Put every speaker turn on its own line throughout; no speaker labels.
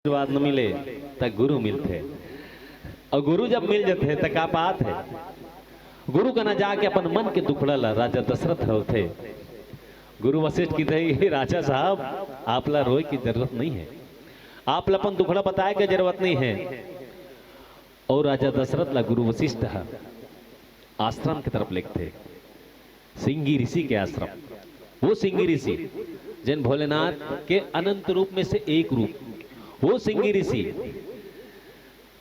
आशीर्वाद न मिले तो गुरु मिलते और गुरु जब मिल जाते तो का बात है। गुरु का न जाके अपन मन के दुखड़ल राजा दशरथ होते। गुरु वशिष्ठ की थे राजा साहब आपला रोए की जरूरत नहीं है, आप अपन दुखड़ा बताए की जरूरत नहीं है। और राजा दशरथ ला गुरु वशिष्ठ आश्रम की तरफ लिखते, सिंगी ऋषि के आश्रम। वो सिंगी ऋषि जिन भोलेनाथ के अनंत रूप में से एक रूप, वो सिंगी ऋषि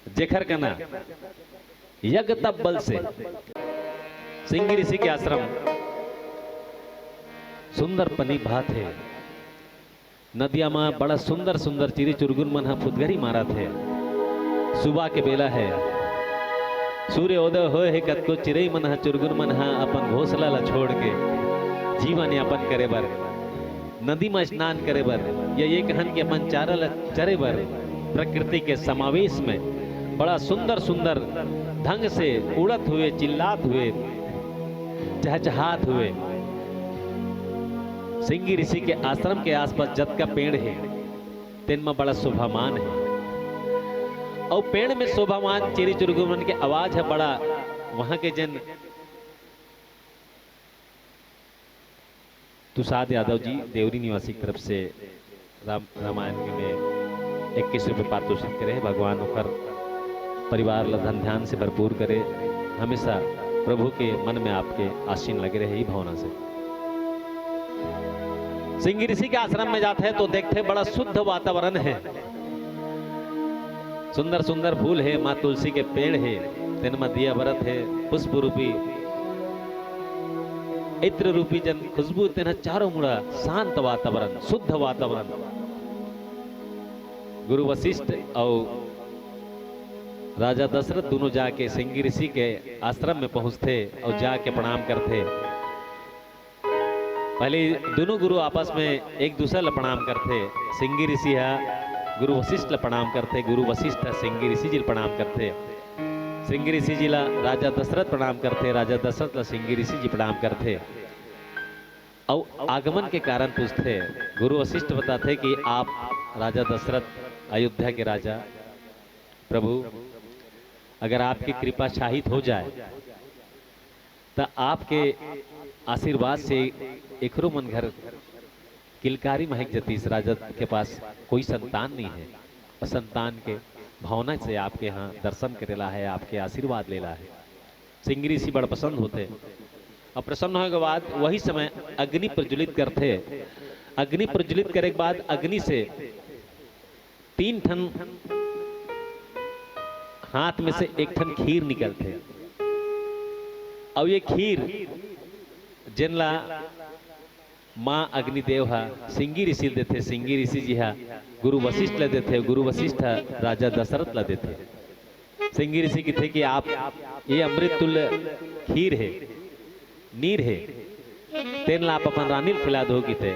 जेखर का ना यज्ञ तप बल से सिंगी ऋषि के आश्रम सुंदर पनी भात है। नदिया में बड़ा सुंदर सुंदर चिरी चुरगुन मन फुदगरी मारा थे। सुबह के बेला है, सूर्योदय हो है कतको चिरई मन चुरगुन मन अपन घोसला ला छोड़ के जीवन यापन करे बर नदी में स्नान करे बर या ये कहन के अपन चारा चरे बर प्रकृति के समावेश में बड़ा सुंदर सुंदर ढंग से उड़त हुए, चिल्लात हुए, चहचहात हुए सिंगी ऋषि के आश्रम के आसपास जत का पेड़ है, तिन में बड़ा शोभामान है। और पेड़ में शोभामान चिरी चुरगुमन के आवाज है बड़ा। वहां के जन तुषार यादव जी देवरी निवासी की तरफ से रामायण में 21 रुपये पारितोषिक करे। भगवान ओकर परिवार ला धन ध्यान से भरपूर करे, हमेशा प्रभु के मन में आपके आसीन लगे रहे, ही भावना से। सिंगी ऋषि के आश्रम में जाते हैं तो देखते बड़ा शुद्ध वातावरण है, सुंदर सुंदर फूल है, माँ तुलसी के पेड़ है, तिन में दिया व्रत है, पुष्प रूपी इत्र रूपी जन खुशबू, तेना चारों मुड़ा शांत वातावरण, शुद्ध वातावरण। गुरु वशिष्ठ और राजा दशरथ दोनों जाके सिंगी ऋषि के आश्रम में पहुंचते और जाके प्रणाम करते। पहले दोनों गुरु आपस में एक दूसरे ला प्रणाम करते। सिंगी ऋषि है गुरु वशिष्ठ ला प्रणाम करते, गुरु वशिष्ठ सिंगी ऋषि जी प्रणाम करते, सिंगी ऋषि जी ला राजा दशरथ प्रणाम करते, राजा दशरथ ला सिंगी ऋषि जी प्रणाम करते। और आगमन के कारण पूछते। गुरु वशिष्ठ बताते कि आप राजा दशरथ अयोध्या के राजा, प्रभु अगर आपकी कृपा शाहिद हो जाए तो आपके आशीर्वाद से एकरो मन घर किलकारी महक जती। इस राजा के पास कोई संतान नहीं है और संतान के भावना से आपके यहाँ दर्शन करेला है, आपके आशीर्वाद लेला है। सिंगी ऋषि बड़ा पसंद होते और प्रसन्न होने के बाद वही समय अग्नि प्रज्वलित करते। अग्नि प्रज्वलित करे के बाद अग्नि से 3 ठन हाथ में से 1 ठन खीर निकलते। और ये खीर जिनला माँ अग्निदेव हा सिंगी ऋषि देते, सिंगी ऋषि जी हा गुरु वशिष्ठ ला देते, गुरु वशिष्ठ राजा दशरथ ला देते। सिंगी ऋषि की थे कि आप ये अमृत तुल्य खीर है, नीर है, तेन ला आप अपन रानी खिला दो की थे।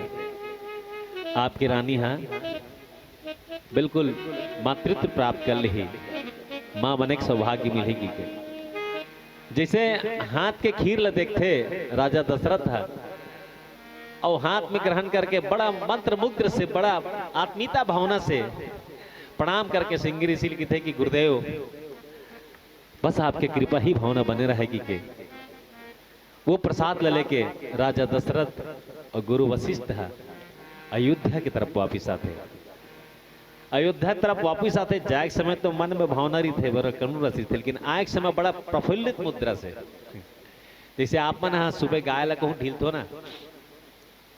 आपकी रानी हा बिल्कुल मातृत्व प्राप्त कर ली, माँ बने के सौभाग्य मिलेगी के। जैसे हाथ के खीर ला देखते राजा दशरथ है और हाथ में ग्रहण करके बड़ा मंत्र मुग्ध से, बड़ा आत्मीयता भावना से प्रणाम करके सिंगी ऋषि की थे कि गुरुदेव बस आपके कृपा ही भावना बने रहेगी के। वो प्रसाद ले लेके राजा दशरथ और गुरु वशिष्ठ अयोध्या की तरफ वापिस आते। अयोध्या तरफ वापिस आते जाए समय तो मन में भावना रही थे, बड़ा करुण रसी थे, लेकिन आए समय बड़ा प्रफुल्लित मुद्रा से। जैसे आप मन सुबह गाय ला कहूँ ढील तो ना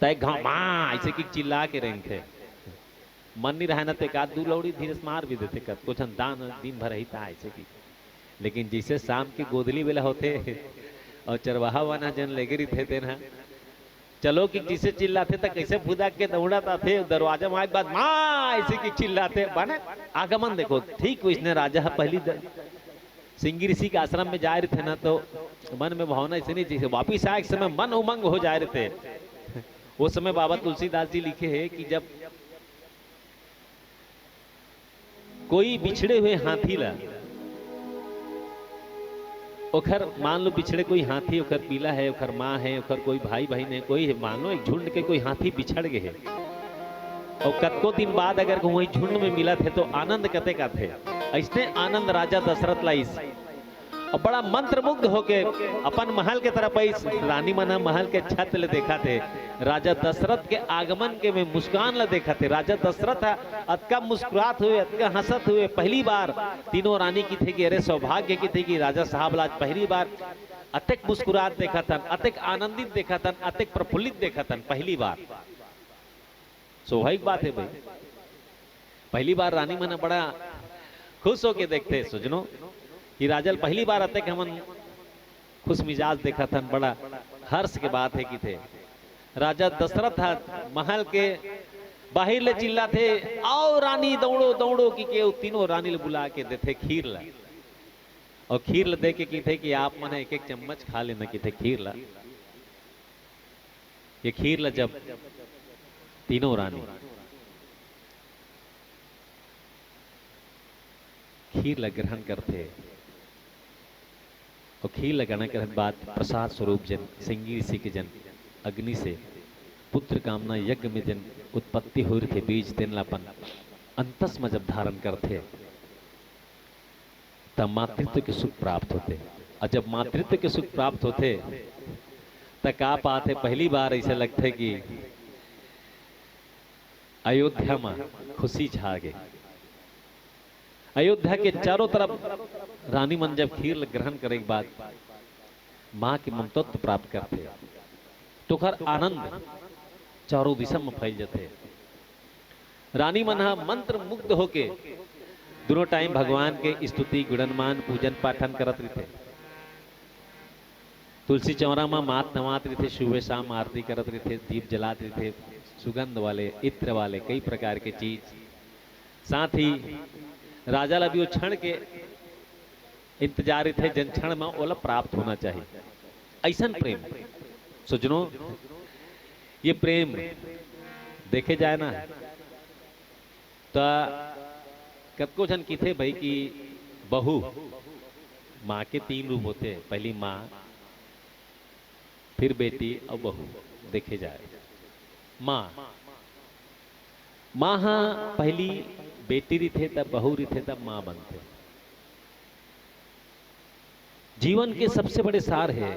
तय गाँव माँ ऐसे की चिल्ला के रहें थे, मन नहीं रहे ना तो एक आध 2 लौड़ी धीरे से मार भी देते, कुछ दान दिन भर ही था ऐसे की। लेकिन जैसे शाम की गोदली बेला होते और चरवाहा वाना जन लेगे रही थे तेना चलो कि जिसे चिल्लाते तो कैसे फुदा के दौड़ाता थे, दरवाजा में बाद माँ ऐसे की चिल्लाते बने। आगमन देखो ठीक इसने राजा पहली सिंगी ऋषि के आश्रम में जा रहे थे ना तो मन में भावना ऐसे नहीं, जैसे वापिस आए समय मन उमंग हो जा रहे थे। वो समय बाबा तुलसीदास जी लिखे हैं कि जब कोई बिछड़े हुए हाथी ला ओखर मान लो बिछड़े कोई हाथी, ओखर पीला है, ओखर माँ है, ओखर कोई भाई बहन है, कोई है, मान लो एक झुंड के कोई हाथी बिछड़ गए है और कतको दिन बाद अगर वही झुंड में मिला थे तो आनंद कते का थे। ऐसने आनंद राजा दशरथ लाइस और बड़ा मंत्र मुग्ध होके अपन महल के तरफ आई। रानी मना महल के छत ले देखा थे, राजा दशरथ के आगमन के में मुस्कान ले देखा थे। राजा दशरथ अतका मुस्कुरात हुए, अतका हंसत हुए। पहली बार तीनों रानी की थे कि अरे सौभाग्य की थे कि राजा साहब आज पहली बार अतिक मुस्कुरात देखा था, अतिक आनंदित देखा था, अतिक प्रफुल्लित देखा था। पहली बार स्वाभाविक बात है भाई, पहली बार रानी मना बड़ा खुश होके देखते। सुजनो कि राजल पहली बार आते कि हमन खुश मिजाज देखा था, बड़ा हर्ष के बात है कि थे। राजा दशरथ महल के बाहर ले चिल्ला थे, आओ रानी दौड़ो दौड़ो कि के तीनों रानी ले बुला के देते खीर ला। और खीर ला दे के की थे कि आप मने एक एक चम्मच खा लेना की थे खीर ला। ये खीर ला जब तीनों रानी खीर ला ग्रहण करते और खीर लगाने के बाद प्रसाद स्वरूप जन सिंगी ऋषि के जन अग्नि से पुत्र कामना यज्ञ में जन उत्पत्ति हो रही थे बीज तेनलापन अंतस में जब धारण करते तब मातृत्व के सुख प्राप्त होते। और जब मातृत्व के सुख प्राप्त होते तक आप आते पहली बार ऐसा लगता है कि अयोध्या में खुशी छा गई। अयोध्या के चारों तरफ रानी मन जब खीर ग्रहण करे के बाद मां के ममतत्व प्राप्त करते तो खर आनंद चारों दिशा में फैल जाते। रानी मन मंत्र मुग्ध होके दोनों टाइम भगवान के स्तुति गुणनमान पूजन पाठन करत रहे थे। तुलसी चौरा में मात नवात रहे थे, सुबह शाम आरती करत रहे थे, दीप जलात रहे थे, सुगंध वाले इत्र वाले कई प्रकार के चीज। साथ ही राजा ला भी वो क्षण के इंतजार थे जन क्षण में ओला प्राप्त होना चाहिए। ऐसा प्रेम सुजनो ये प्रेम देखे जाए ना तो कतको जन की थे भाई कि बहू माँ के तीन रूप होते, पहली माँ फिर बेटी और बहू। देखे जाए माँ माँ पहली बेटी री थे तब बहू री थे तब माँ बनते। जीवन के सबसे बड़े सार है।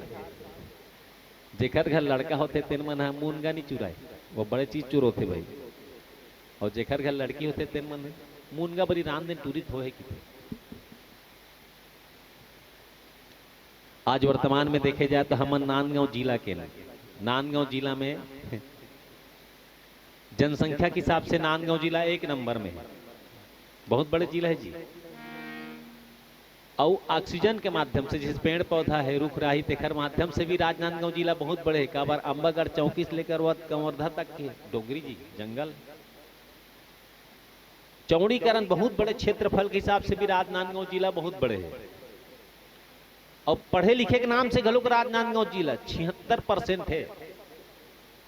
जेकर घर लड़का होते तेन मन मुनगा नहीं चुराए, वो बड़े चीज चुर होते भाई। और जेकर घर लड़की होते तेन मन मुनगा बड़ी राम दिन टूरित हो है कि आज वर्तमान में देखे जाए तो हम नांदगांव जिला के नांदगांव जिला में जनसंख्या के हिसाब से नांदगांव जिला 1 नंबर में है, बहुत बड़े जिला है जी। और ऑक्सीजन के माध्यम से जिस पेड़ पौधा है रुख राही तेखर माध्यम से भी राजनांदगांव जिला बहुत बड़े है। काबर अंबागढ़ चौकी से लेकर कंवर्धा तक के डोगरी जी जंगल चौड़ीकरण बहुत बड़े क्षेत्रफल के हिसाब से भी राजनांदगांव जिला बहुत बड़े है। और पढ़े लिखे के नाम से घलोक राजनांदगांव जिला 76% है।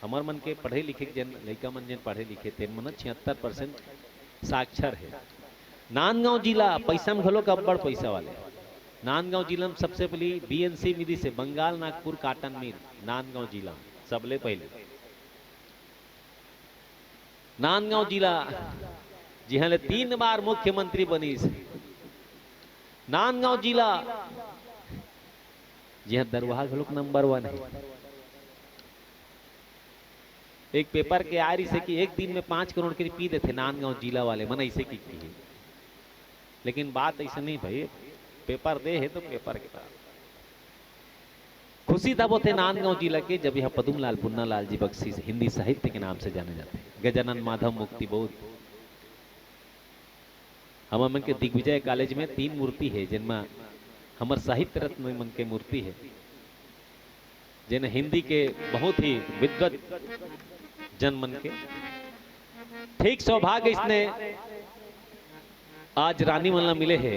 हमार मन के पढ़े लिखे जन लड़का मन जन पढ़े लिखे थे मन 76% साक्षर है। नांदगांव जिला पैसा में घलोक अब्बड़ पैसा वाले। नांदगांव जिला में सबसे पहली बीएनसी मिली से बंगाल नागपुर काटन मिल नांदगांव जिला सबले पहले। नांदगांव जिला जिहाँ 3 बार मुख्यमंत्री बनी से। नांदगांव जिला जिहाँ दरवाहा घलोक नंबर 1 है। एक पेपर के आ रही से कि एक दिन में 5 करोड़ के पी देते नांदगांव जिला वाले मन ऐसे की है। लेकिन बात ऐसा नहीं भाई, पेपर दे है तो पेपर के पास खुशी तब होते नांदगांव जिला के जब यहाँ पदुमलाल पुन्नालाल जी बख्शी हिंदी साहित्य के नाम से जाने जाते हैं। गजानन माधव मुक्ति बोध हम मन के दिग्विजय कॉलेज में 3 मूर्ति है जिनमें हमार साहित्य रत्न मन के मूर्ति है जिन हिंदी के बहुत ही विद्वत जन मन के। ठीक सौभाग्य इसने आज रानी मन ला मिले है,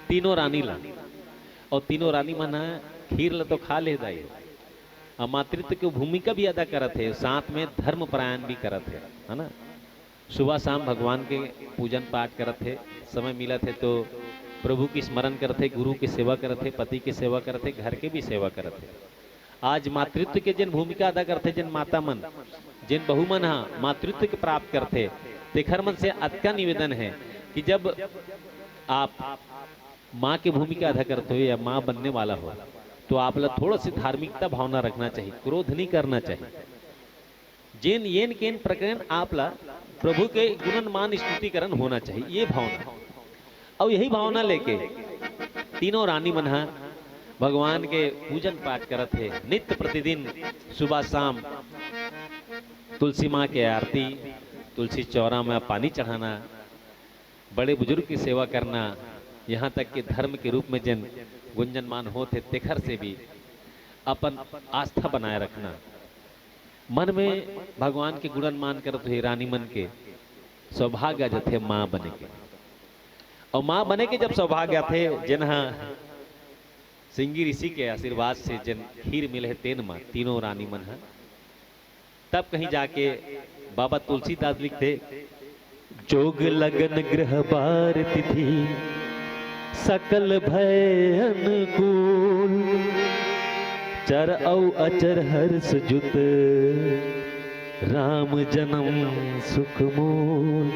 तीनों रानी ला। और तीनों रानी मन खीर ला तो खा ले दाई और मातृत्व की भूमिका भी अदा करत है, साथ में धर्म परायण भी करत है ना। सुबह शाम भगवान के पूजन पाठ करत है, समय मिला थे तो प्रभु की स्मरण करते, गुरु की सेवा करते, पति की सेवा करते, घर के भी सेवा करते। आज मातृत्व के जन भूमिका अदा करते जन माता मन जिन बहुमन मातृत्व के प्राप्त करते तेखर मन से अतका निवेदन है कि जब आप माँ की भूमिका अदा करते हो या माँ बनने वाला हो तो आप ला थोड़ा सी धार्मिकता भावना रखना चाहिए, क्रोध नहीं करना चाहिए। जिन येन केन प्रकरण आप ला प्रभु के गुणन मान स्तुतिकरण होना चाहिए, ये भावना। और यही भावना लेके तीनों रानी मन भगवान के पूजन पाठ करत है नित्य प्रतिदिन सुबह शाम। तुलसी माँ के आरती, तुलसी चौरा में पानी चढ़ाना, बड़े बुजुर्ग की सेवा करना, यहाँ तक कि धर्म के रूप में जिन गुंजनमान होते तेखर से भी अपन आस्था बनाए रखना, मन में भगवान के गुणन मान करत हुए रानी मन के सौभाग्य जथे माँ बने के। और माँ बने के जब सौभाग्य थे जिन्हा सिंगी ऋषि के आशीर्वाद से जिन खीर मिले तेन माँ तीनों रानी मन है, तब कहीं जाके बाबा तुलसीदास लिखते, जोग लगन गृह बार तिथि सकल भय अनुकूल, चर औ अचर हर्ष जुत राम जन्म सुख मूल,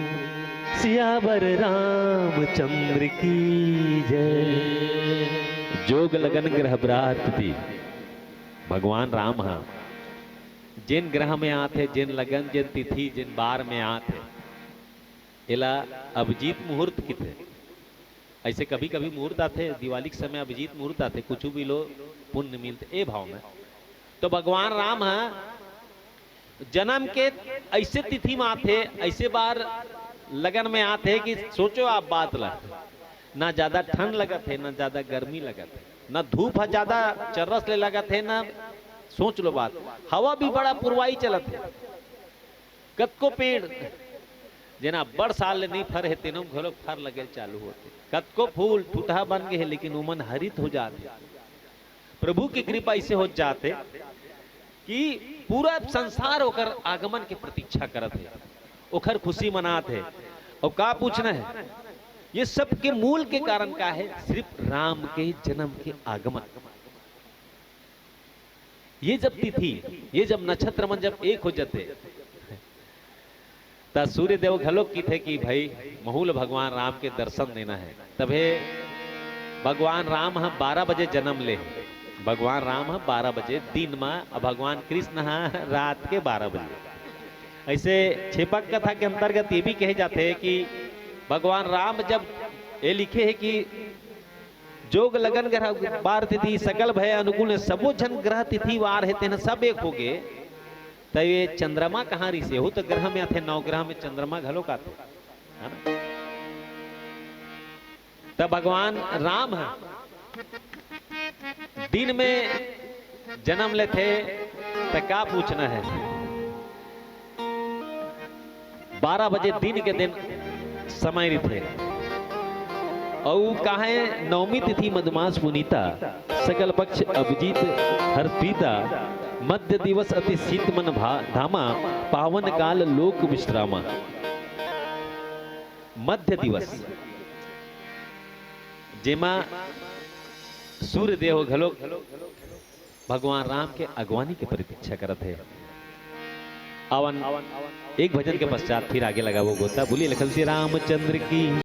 सियावर रामचंद्र की जय। जोग लगन ग्रह बार तिथि, भगवान राम जिन ग्रह में आते, जिन लगन, जिन तिथि, जिन बार में आते, इला अभिजीत मुहूर्त किते। ऐसे कभी कभी मुहूर्त आते, दिवाली के समय अभिजीत मुहूर्त आते, कुछ भी लो पुण्य मिलते ए भाव में। तो भगवान राम जन्म के ऐसे तिथि में आते, ऐसे बार लगन में आते कि सोचो आप बात ला, ना ज्यादा ठंड लगत है, ना ज्यादा गर्मी लगत है, ना धूप है ज्यादा चरस ले लगत है, ना सोच लो बात, हवा भी बड़ा पुरवाई चलत है। कतको पेड़ जना बड़ साल ले नहीं फर है तेनो घरो फर लगे चालू होते, कतको फूल ठूठा बन गए है लेकिन उमन हरित हो जाते। प्रभु की कृपा ऐसे हो जाते कि पूरा संसार होकर आगमन की प्रतीक्षा करत है, ओखर खुशी मनात है। और का पूछना है, ये सब के मूल के कारण का है, सिर्फ राम के जन्म के आगमन। ये जब तिथि, ये जब नक्षत्र मन जब एक हो जाते, तब सूर्य देव घलोक की थे कि भाई महूल भगवान राम के दर्शन देना है। तबे भगवान राम 12 बजे जन्म ले, भगवान राम 12 बजे दिन में, और भगवान कृष्ण रात के 12 बजे। ऐसे छेपक कथा के अंतर्गत ये भी कहे जाते हैं कि भगवान राम जब ये लिखे है कि जोग लगन ग्रह बार तिथि सकल भय अनुकूल, सबो जन ग्रह तिथि वार है तेन सब एक हो गए। तो ये चंद्रमा कहाँ रही से हो, तो ग्रह में आते, 9 ग्रह में चंद्रमा घलोक आते है ना। तब भगवान राम दिन में जन्म ले थे, तो क्या पूछना है, 12 बजे दिन के दिन समय रही थे। और काहे नवमी तिथि मधुमास पुनीता, सकल पक्ष अभिजीत हर प्रीता, मध्य दिवस अति शीत मन धामा, पावन काल लोक विश्रामा। मध्य दिवस जेमा सूर्य देव घलोक भगवान राम के अगवानी के प्रतीक्षा करत है। अवन एक भजन के पश्चात फिर आगे लगा वो गोता। बोलिए लखन श्री रामचंद्र की।